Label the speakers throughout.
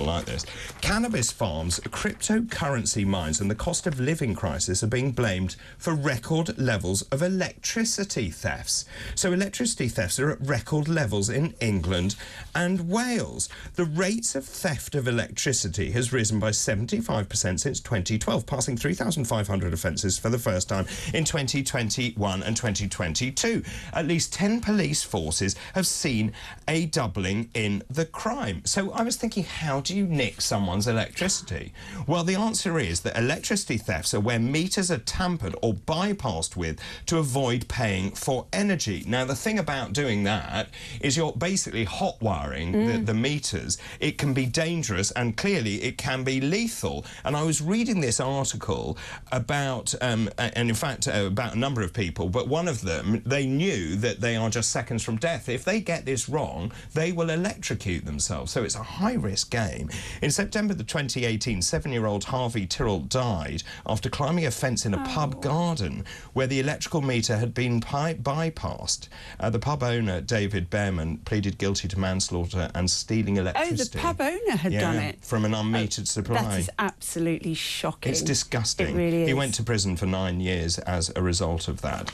Speaker 1: like this. Cannabis farms, cryptocurrency mines and the cost of living crisis are being blamed for record levels of electricity thefts. So electricity thefts are at record levels in England and Wales. The rates of theft of electricity has risen by 75% since 2012, passing 3,500 offences for the first time in 2021 and 2022. At least 10 police forces have seen a doubling in the crime. So I was thinking, how do you nick someone's electricity? Well, the answer is that electricity thefts are where meters are tampered or bypassed with to avoid paying for energy. Now, the thing about doing that is you're basically hot wiring the meters. It can be dangerous and clearly it can be lethal. And I was reading this article about, and in fact, about a number of people, but one of them, they knew that they are just seconds from death. If they get this wrong, they will electrocute themselves. So it's a high-risk game. In September the 2018, 7-year-old Harvey Tyrrell died after climbing a fence in a pub garden where the electrical meter had been bypassed. The pub owner, David Behrman, pleaded guilty to manslaughter and stealing electricity.
Speaker 2: Oh, the pub owner had done it?
Speaker 1: From an unmetered supply.
Speaker 2: That is absolutely shocking.
Speaker 1: It's disgusting.
Speaker 2: It really is.
Speaker 1: He went to prison for 9 years as a result of that.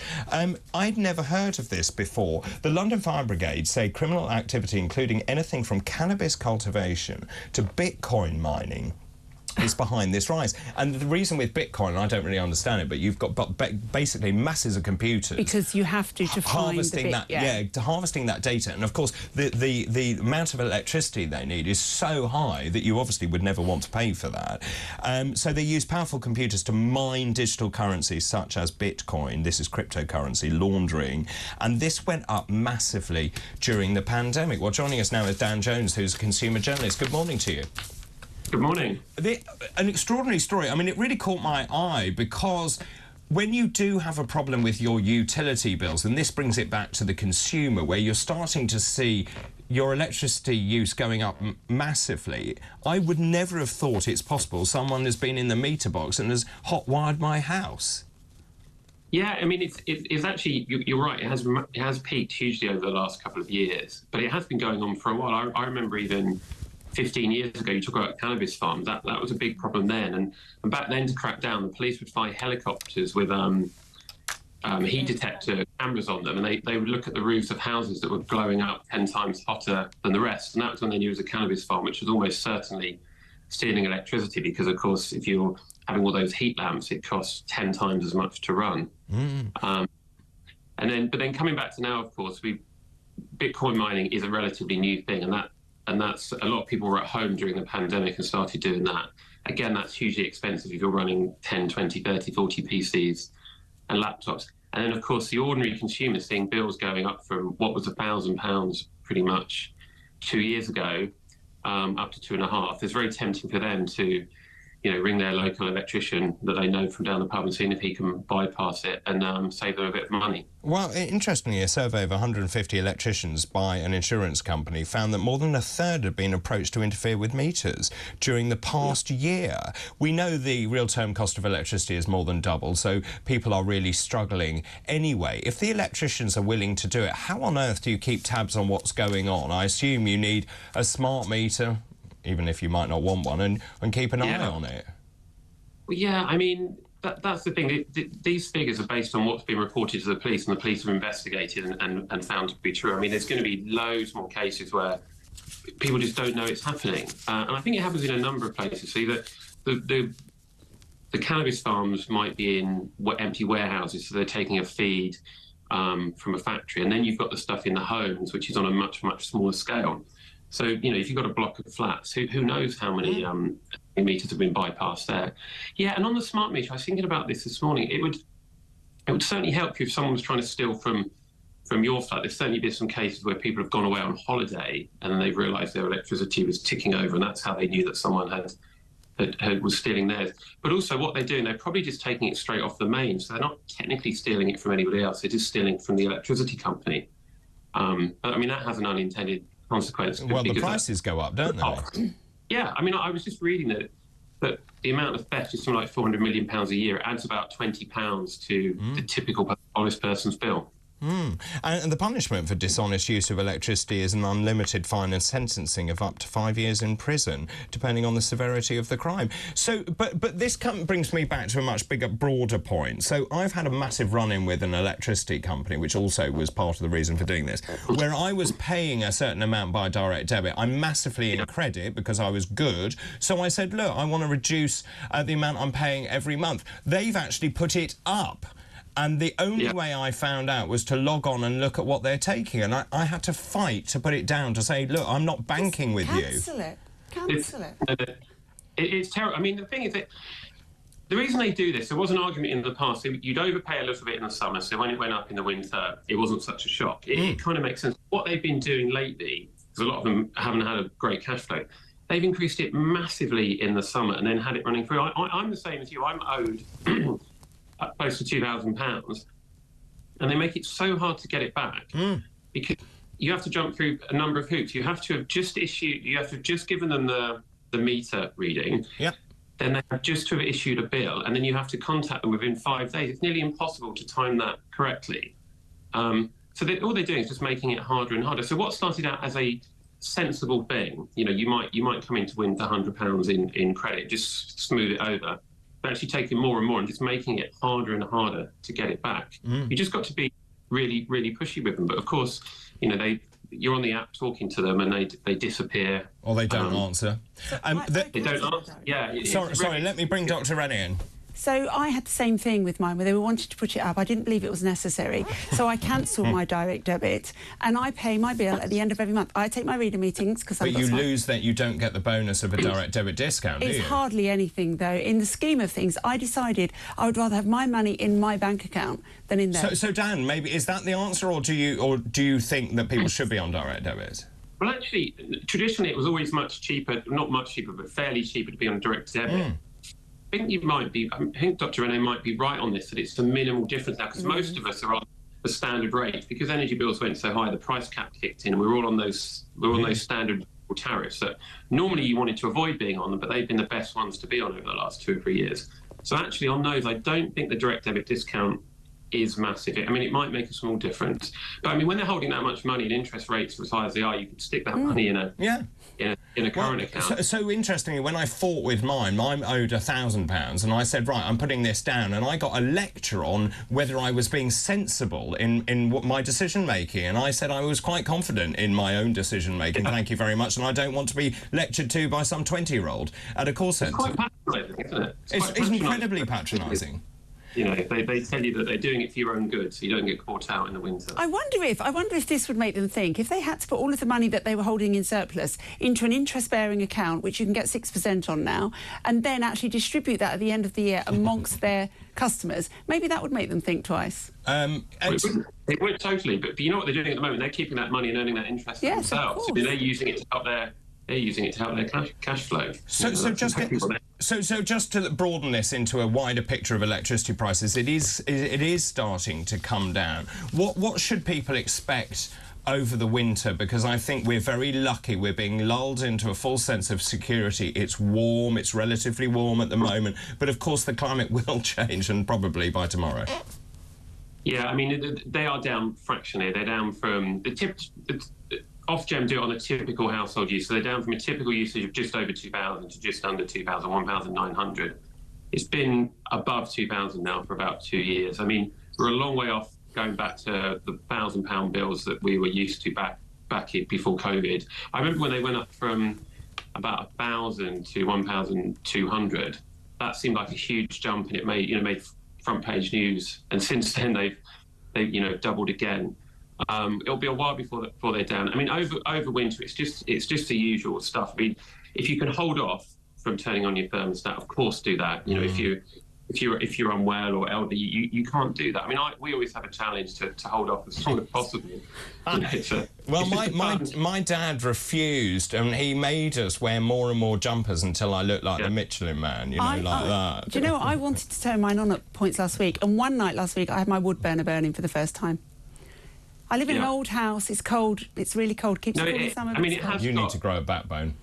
Speaker 1: I'd never heard of this before. The London Fire Brigade say criminal activity, including anything from cannabis cultivation to Bitcoin mining, is behind this rise. And the reason with Bitcoin, I don't really understand it, but you've got basically masses of computers.
Speaker 2: Because you have to
Speaker 1: harvesting
Speaker 2: find
Speaker 1: that, harvesting that data. And of course, the amount of electricity they need is so high that you obviously would never want to pay for that. So they use powerful computers to mine digital currencies such as Bitcoin. This is cryptocurrency laundering. And this went up massively during the pandemic. Well, joining us now is Dan Jones, who's a consumer journalist. Good morning to you.
Speaker 3: Good morning.
Speaker 1: An extraordinary story. I mean, it really caught my eye because when you do have a problem with your utility bills, and this brings it back to the consumer, where you're starting to see your electricity use going up massively, I would never have thought it's possible someone has been in the meter box and has hot-wired my house.
Speaker 3: Yeah, I mean, it's actually, you're right, it has peaked hugely over the last couple of years, but it has been going on for a while. I remember even 15 years ago, you talk about cannabis farms, that was a big problem then. And back then, to crack down, the police would fly helicopters with heat detector cameras on them, and they would look at the roofs of houses that were glowing up 10 times hotter than the rest. And that was when they knew it was a cannabis farm, which was almost certainly stealing electricity, because, of course, if you're having all those heat lamps, it costs 10 times as much to run. But then coming back to now, of course, Bitcoin mining is a relatively new thing, and that's a lot of people were at home during the pandemic and started doing that. Again, that's hugely expensive if you're running 10, 20, 30, 40 PCs and laptops. And then, of course, the ordinary consumer seeing bills going up from what was £1,000 pretty much 2 years ago up to 2.5. It's very tempting for them to, ring their local electrician that they know from down the pub and seeing if he can bypass it and save them a bit of money.
Speaker 1: Well, interestingly, a survey of 150 electricians by an insurance company found that more than a third had been approached to interfere with meters during the past year. We know the real-term cost of electricity is more than doubled, so people are really struggling anyway. If the electricians are willing to do it, how on earth do you keep tabs on what's going on? I assume you need a smart meter, even if you might not want one, and keep an eye on it.
Speaker 3: Well, yeah, I mean, that's the thing. These figures are based on what's been reported to the police, and the police have investigated and found to be true. I mean, there's going to be loads more cases where people just don't know it's happening. And I think it happens in a number of places. See, that the cannabis farms might be in empty warehouses, so they're taking a feed from a factory. And then you've got the stuff in the homes, which is on a much, much smaller scale. So, if you've got a block of flats, who knows how many meters have been bypassed there. Yeah, and on the smart meter, I was thinking about this morning. It would certainly help you if someone was trying to steal from your flat. There's certainly been some cases where people have gone away on holiday and then they've realised their electricity was ticking over, and that's how they knew that someone was stealing theirs. But also what they're doing, they're probably just taking it straight off the main, so they're not technically stealing it from anybody else. They're just stealing from the electricity company. But I mean, that has an unintended consequence.
Speaker 1: Well, the prices go up, don't they?
Speaker 3: Yeah, I mean, I was just reading that the amount of theft is something like £400 million a year. It adds about £20 to the typical honest person's bill.
Speaker 1: And the punishment for dishonest use of electricity is an unlimited fine and sentencing of up to 5 years in prison, depending on the severity of the crime. So, but this brings me back to a much bigger, broader point. So I've had a massive run-in with an electricity company, which also was part of the reason for doing this, where I was paying a certain amount by direct debit. I'm massively in credit because I was good. So I said, look, I want to reduce the amount I'm paying every month. They've actually put it up. And the only way I found out was to log on and look at what they're taking. And I had to fight to put it down, to say, look, I'm not banking with you.
Speaker 2: Cancel it. Cancel it.
Speaker 3: It's terrible. I mean, the thing is that the reason they do this, there was an argument in the past, so you'd overpay a little bit in the summer, so when it went up in the winter, it wasn't such a shock. It kind of makes sense. What they've been doing lately, because a lot of them haven't had a great cash flow, they've increased it massively in the summer and then had it running through. I'm the same as you. I'm owed close to £2,000, and they make it so hard to get it back because you have to jump through a number of hoops. You have to have just given them the meter reading.
Speaker 1: Yep.
Speaker 3: Then they have just to have issued a bill, and then you have to contact them within 5 days. It's nearly impossible to time that correctly. So all they're doing is just making it harder and harder. So what started out as a sensible thing, you might come in to win the £100 in credit, just smooth it over. They're actually taking more and more and just making it harder and harder to get it back. You just got to be really, really pushy with them. But of course, you're on the app talking to them and they disappear.
Speaker 1: Or they don't answer.
Speaker 3: They don't answer. Yeah.
Speaker 1: Sorry, let me bring Dr. Rennie in.
Speaker 2: So I had the same thing with mine, where they were wanting to put it up. I didn't believe it was necessary, so I cancelled my direct debit, and I pay my bill at the end of every month. I take my reader meetings because. But
Speaker 1: you lose that. You don't get the bonus of a direct debit discount, do you?
Speaker 2: It's hardly anything, though. In the scheme of things, I decided I would rather have my money in my bank account than in there.
Speaker 1: So Dan, maybe is that the answer, or do you think that people should be on direct debit?
Speaker 3: Well, actually, traditionally it was always much cheaper, not much cheaper, but fairly cheaper to be on direct debit. I think Dr. Renee might be right on this, that it's a minimal difference now, because most of us are on the standard rate. Because energy bills went so high, the price cap kicked in, and we're all on those standard tariffs that normally you wanted to avoid being on them, but they've been the best ones to be on over the last 2 or 3 years. So actually on those, I don't think the direct debit discount is massive. I mean, it might make a small difference, but I mean, when they're holding that much money and interest rates as high as they are, you could stick that money in a current account.
Speaker 1: So interestingly, when I fought with mine owed £1,000, and I said, right, I'm putting this down, and I got a lecture on whether I was being sensible in my decision making, and I said I was quite confident in my own decision making. Thank you very much, and I don't want to be lectured to by some 20-year-old at a call centre.
Speaker 3: It's quite patronising, isn't it?
Speaker 1: It's incredibly patronising.
Speaker 3: They tell you that they're doing it for your own good, so you don't get caught out in the winter.
Speaker 2: I wonder if this would make them think, if they had to put all of the money that they were holding in surplus into an interest-bearing account, which you can get 6% on now, and then actually distribute that at the end of the year amongst their customers, maybe that would make them think twice.
Speaker 3: It would totally, but you know what they're doing at the moment? They're keeping that money and earning that interest themselves. So they're using it to help their cash flow.
Speaker 1: So just to broaden this into a wider picture of electricity prices, it is starting to come down. What should people expect over the winter? Because I think we're very lucky. We're being lulled into a false sense of security. It's warm. It's relatively warm at the moment. But of course, the climate will change, and probably by tomorrow.
Speaker 3: Yeah, I mean, they are down fractionally. They're down from Ofgem do it on a typical household use, so they're down from a typical usage of just over 2,000 to just under 2,000, 1,900. It's been above 2,000 now for about 2 years. I mean, we're a long way off going back to the £1,000 bills that we were used to back before COVID. I remember when they went up from about 1,000 to 1,200. That seemed like a huge jump, and it made front page news. And since then, they've doubled again. It'll be a while before they're down. I mean, over winter, it's just the usual stuff. I mean, if you can hold off from turning on your thermostat, of course, do that. If you're unwell or elderly, you can't do that. I mean, we always have a challenge to hold off as long as possible.
Speaker 1: Well, my dad refused, and he made us wear more and more jumpers until I looked like the Michelin Man, like that.
Speaker 2: Do you know what? I wanted to turn mine on at points last week, and one night last week I had my wood burner burning for the first time. I live in an old house. It's cold. It's really cold. Keeps cool in the summer.
Speaker 1: You need to grow a backbone.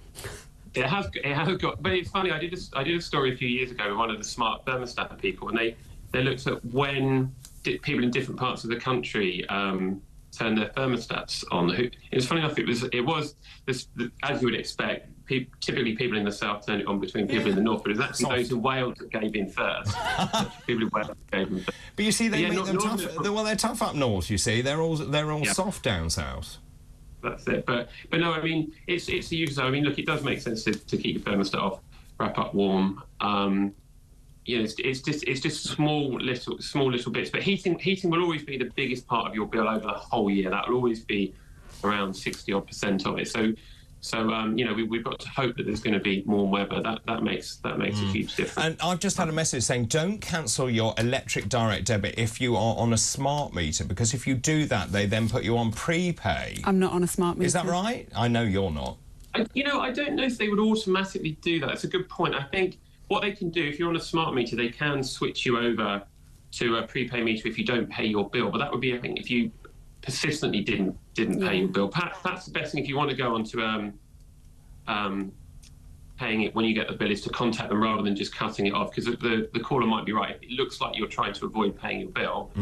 Speaker 3: It has got. But it's funny. I did a story a few years ago with one of the smart thermostat people, and they looked at when people in different parts of the country turn their thermostats on. It's funny enough, it was this, as you would expect, typically people in the south turn it on between people in the north, but it's actually those in Wales that gave in first. People in Wales gave in first.
Speaker 1: But you see, they make them tough. Well, they're tough up north. You see, they're all soft down south.
Speaker 3: That's it. But no, I mean, it's the usual. I mean, look, it does make sense to keep your thermostat off, wrap up warm. It's just small little bits. But heating will always be the biggest part of your bill over the whole year. That will always be around 60% of it. So we've got to hope that there's going to be warm weather. That makes a huge difference.
Speaker 1: And I've just had a message saying don't cancel your electric direct debit if you are on a smart meter, because if you do that, they then put you on prepay.
Speaker 2: I'm not on a smart meter.
Speaker 1: Is that right? I know you're not.
Speaker 3: I don't know if they would automatically do that. It's a good point. I think what they can do, if you're on a smart meter, they can switch you over to a prepay meter if you don't pay your bill. But that would be, I think, if you persistently didn't pay your bill. Perhaps that's the best thing if you want to go on to paying it when you get the bill, is to contact them rather than just cutting it off, because the caller might be right. If it looks like you're trying to avoid paying your bill,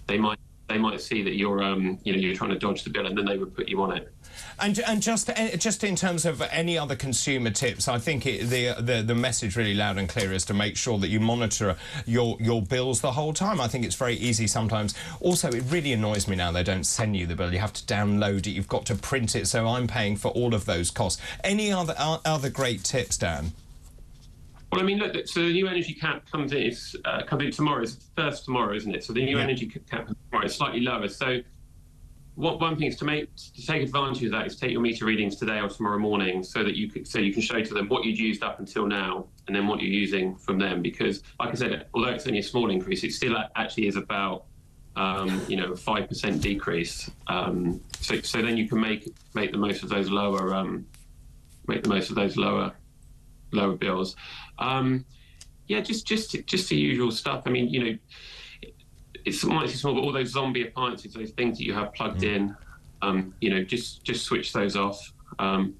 Speaker 3: they might see that you're you're trying to dodge the bill, and then they would put you on it.
Speaker 1: And just in terms of any other consumer tips, I think the message really loud and clear is to make sure that you monitor your bills the whole time. I think it's very easy sometimes. Also, it really annoys me now they don't send you the bill. You have to download it. You've got to print it. So I'm paying for all of those costs. Any other great tips, Dan?
Speaker 3: Well, I mean, look, so the new energy cap comes in tomorrow. It's first tomorrow, isn't it? So the new energy cap tomorrow is slightly lower. So one thing is to take advantage of that is take your meter readings today or tomorrow morning, so that you can show to them what you'd used up until now and then what you're using from them. Because, like I said, although it's only a small increase, it still actually is about a 5% decrease. So then you can make the most of those lower lower bills. Just the usual stuff. I mean, it might be small, but all those zombie appliances, those things that you have plugged in, just switch those off.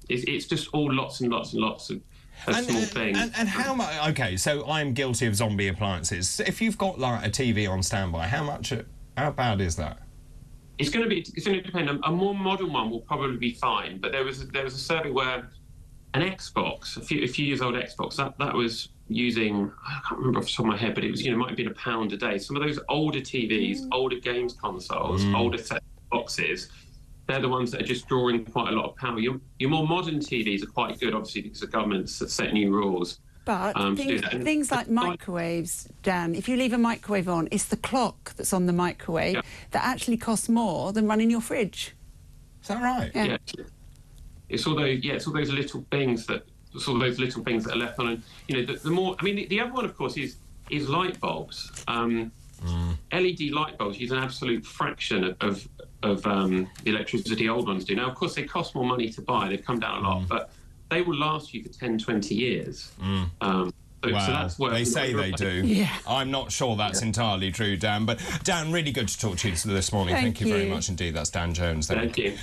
Speaker 3: It's just all lots and lots and lots of small things.
Speaker 1: And how much? Okay, so I'm guilty of zombie appliances. If you've got like a TV on standby, how bad is that?
Speaker 3: It's going to depend. A more modern one will probably be fine. But there was a survey where an Xbox, a few years old Xbox, that was using, I can't remember off the top of my head, but it was, might have been £1 a day. Some of those older TVs, older games consoles, older set boxes, they're the ones that are just drawing quite a lot of power. Your more modern TVs are quite good, obviously, because the government's set new rules.
Speaker 2: But things like microwaves, Dan, if you leave a microwave on, it's the clock that's on the microwave that actually costs more than running your fridge.
Speaker 1: Is that right?
Speaker 3: Yeah. It's all those little things that are left on. And the more, I mean, the other one, of course, is light bulbs. LED light bulbs use an absolute fraction of the electricity old ones do. Now, of course, they cost more money to buy. They've come down a lot, but they will last you for 10, 20 years. So that's where
Speaker 1: they say they do.
Speaker 2: Yeah.
Speaker 1: I'm not sure that's entirely true, Dan. But Dan, really good to talk to you this morning. Thank you very much indeed. That's Dan Jones.
Speaker 3: Thank you.